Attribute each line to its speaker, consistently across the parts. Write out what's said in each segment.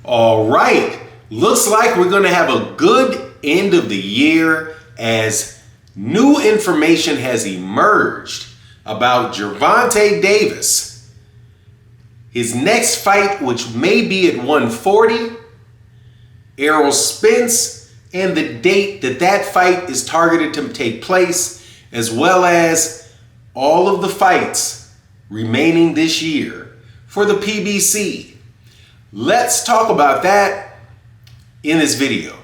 Speaker 1: All right, looks like we're going to have a good end of the year as new information has emerged about Gervonta Davis. His next fight, which may be at 140, Errol Spence, and the date that fight is targeted to take place, as well as all of the fights remaining this year for the PBC. Let's talk about that in this video.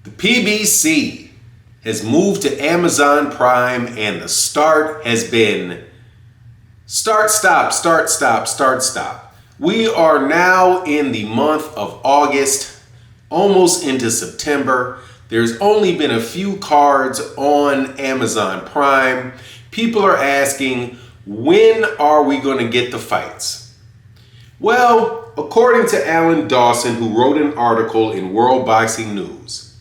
Speaker 1: The PBC has moved to Amazon Prime, and the start has been start, stop, start, stop, start, stop. We are now in the month of August, almost into September. There's only been a few cards on Amazon Prime. People are asking, when are we going to get the fights? Well, according to Alan Dawson, who wrote an article in World Boxing News,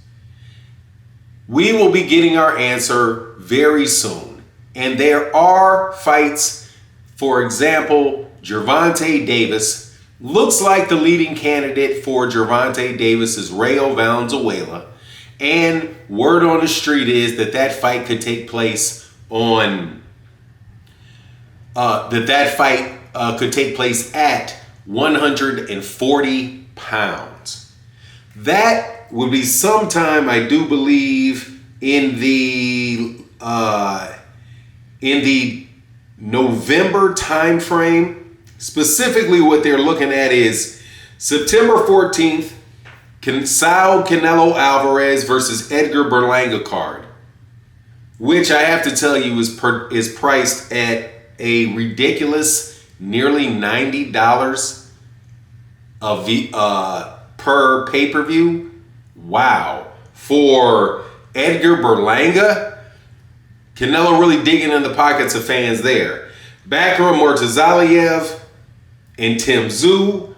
Speaker 1: we will be getting our answer very soon. And there are fights. For example, Gervonta Davis. Looks like the leading candidate for Gervonta Davis is Errol Valenzuela. And word on the street is that fight could take place on could take place at 140 pounds. That would be sometime, I do believe, in the November time frame. Specifically, what they're looking at is September 14th, Saul Canelo Alvarez versus Edgar Berlanga card, which I have to tell you is priced at a ridiculous nearly $90 per pay-per-view. Wow. For Edgar Berlanga, Canelo really digging in the pockets of fans there. Bakram Murtazaliev and Tim Tszyu,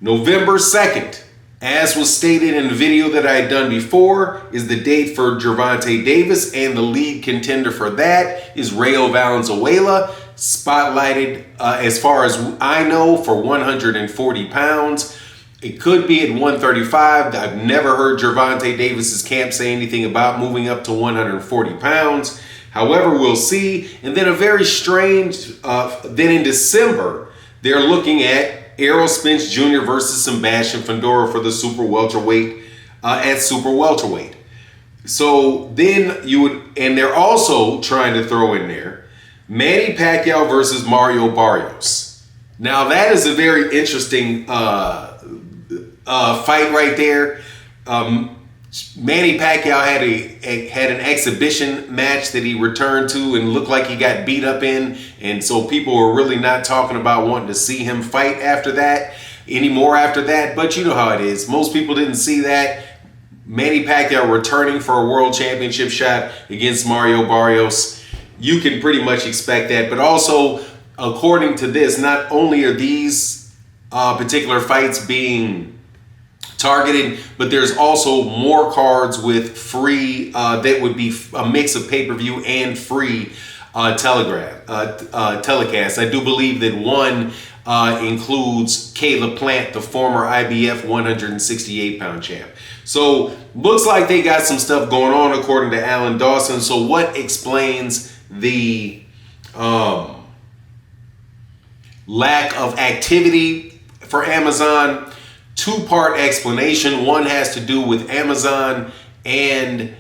Speaker 1: November 2nd. As was stated in the video that I had done before, is the date for Gervonta Davis, and the lead contender for that is Errol Valenzuela, spotlighted, as far as I know, for 140 pounds. It could be at 135. I've never heard Gervonta Davis's camp say anything about moving up to 140 pounds. However, we'll see. And then a very strange, then in December, they're looking at Errol Spence Jr. versus Sebastian Fundora for the super welterweight, at super welterweight. So then and they're also trying to throw in there Manny Pacquiao versus Mario Barrios. Now that is a very interesting fight right there. Manny Pacquiao had an exhibition match that he returned to and looked like he got beat up in, and so people were really not talking about wanting to see him fight anymore after that. But you know how it is. Most people didn't see that. Manny Pacquiao returning for a world championship shot against Mario Barrios. You can pretty much expect that. But also, according to this, not only are these particular fights being targeted, but there's also more cards with free that would be a mix of pay-per-view and free telecast. I do believe that one includes Caleb Plant, the former IBF 168-pound champ. So looks like they got some stuff going on according to Alan Dawson. So what explains the lack of activity for Amazon? Two-part explanation. One has to do with Amazon and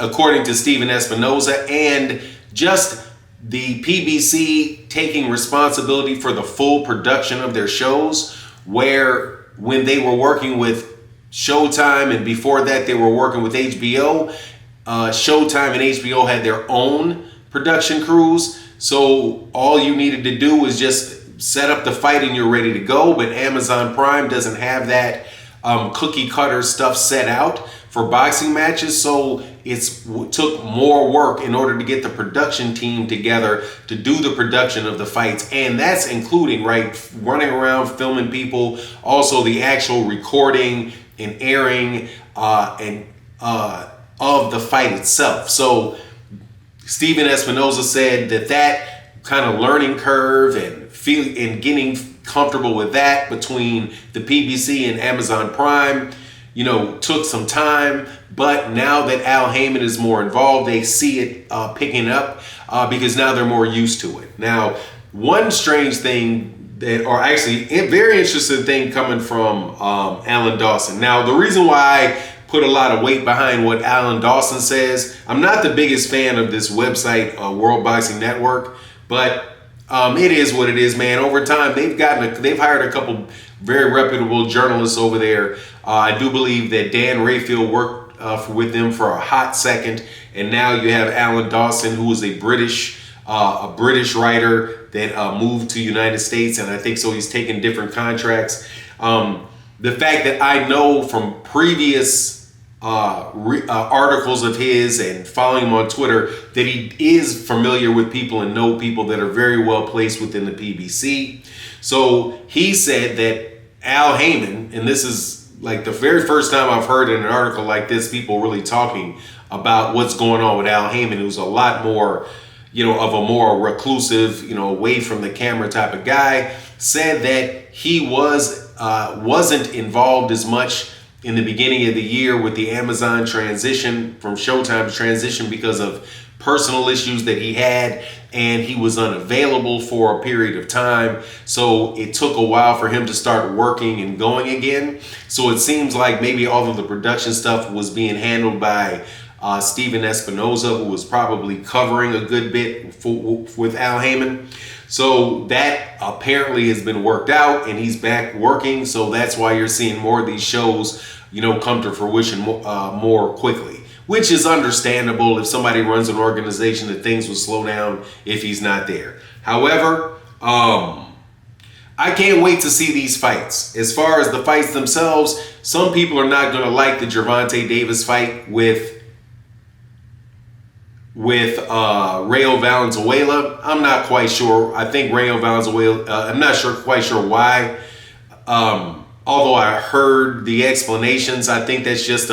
Speaker 1: according to Steven Espinoza, and just the PBC taking responsibility for the full production of their shows, where when they were working with Showtime and before that they were working with HBO, Showtime and HBO had their own production crews. So all you needed to do was just set up the fight and you're ready to go. But Amazon Prime doesn't have that cookie cutter stuff set out for boxing matches. So took more work in order to get the production team together to do the production of the fights. And that's including, right, running around filming people, also the actual recording and airing of the fight itself. So Steven Espinoza said that kind of learning curve and getting comfortable with that between the PBC and Amazon Prime, took some time. But now that Al Haymon is more involved, they see it picking up because now they're more used to it. Now, one strange thing or actually a very interesting thing coming from Alan Dawson. Now, the reason why I put a lot of weight behind what Alan Dawson says, I'm not the biggest fan of this website, World Boxing Network, but it is what it is, man. Over time, they've hired a couple very reputable journalists over there. I do believe that Dan Rayfield worked with them for a hot second, and now you have Alan Dawson, who is a British writer that moved to United States, and I think so he's taken different contracts. The fact that I know from previous articles of his and following him on Twitter that he is familiar with people and know people that are very well placed within the PBC. So he said that Al Haymon, and this is like the very first time I've heard in an article like this, people really talking about what's going on with Al Haymon, who's a lot more, of a more reclusive, away from the camera type of guy, said that he wasn't involved as much in the beginning of the year with the Amazon transition from Showtime to transition because of personal issues that he had, and he was unavailable for a period of time. So it took a while for him to start working and going again. So it seems like maybe all of the production stuff was being handled by Steven Espinoza, who was probably covering a good bit with Al Haymon. So that apparently has been worked out, and he's back working. So that's why you're seeing more of these shows, come to fruition more quickly, which is understandable if somebody runs an organization that things will slow down if he's not there. However, I can't wait to see these fights. As far as the fights themselves, some people are not going to like the Gervonta Davis fight with Rayo Valenzuela. I'm not quite sure. I think Rayo Valenzuela, I'm not quite sure why. Although I heard the explanations, I think that's just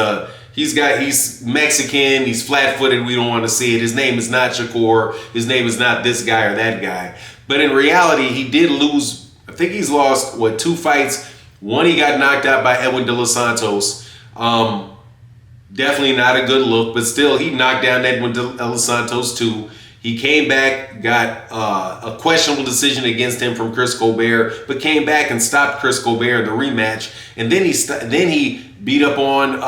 Speaker 1: he's Mexican, he's flat-footed, we don't want to see it. His name is not Shakur, his name is not this guy or that guy. But in reality, he did lose, I think he's lost, 2 fights. One, he got knocked out by Edwin De Los Santos. Definitely not a good look, but still, he knocked down Edwin De Los Santos too. He came back, got a questionable decision against him from Chris Colbert, but came back and stopped Chris Colbert in the rematch. And then he beat up on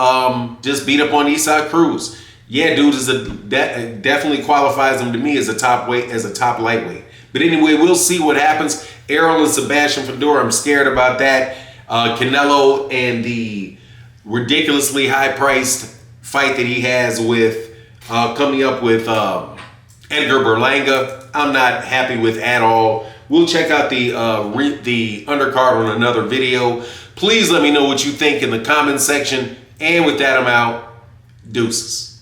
Speaker 1: Isaac Cruz. Yeah, dude definitely qualifies him to me as a top lightweight. But anyway, we'll see what happens. Errol and Sebastian Fedor, I'm scared about that. Canelo and the ridiculously high-priced fight that he has with coming up with Edgar Berlanga, I'm not happy with at all. We'll check out the undercard on another video. Please let me know what you think in the comment section. And with that, I'm out. Deuces.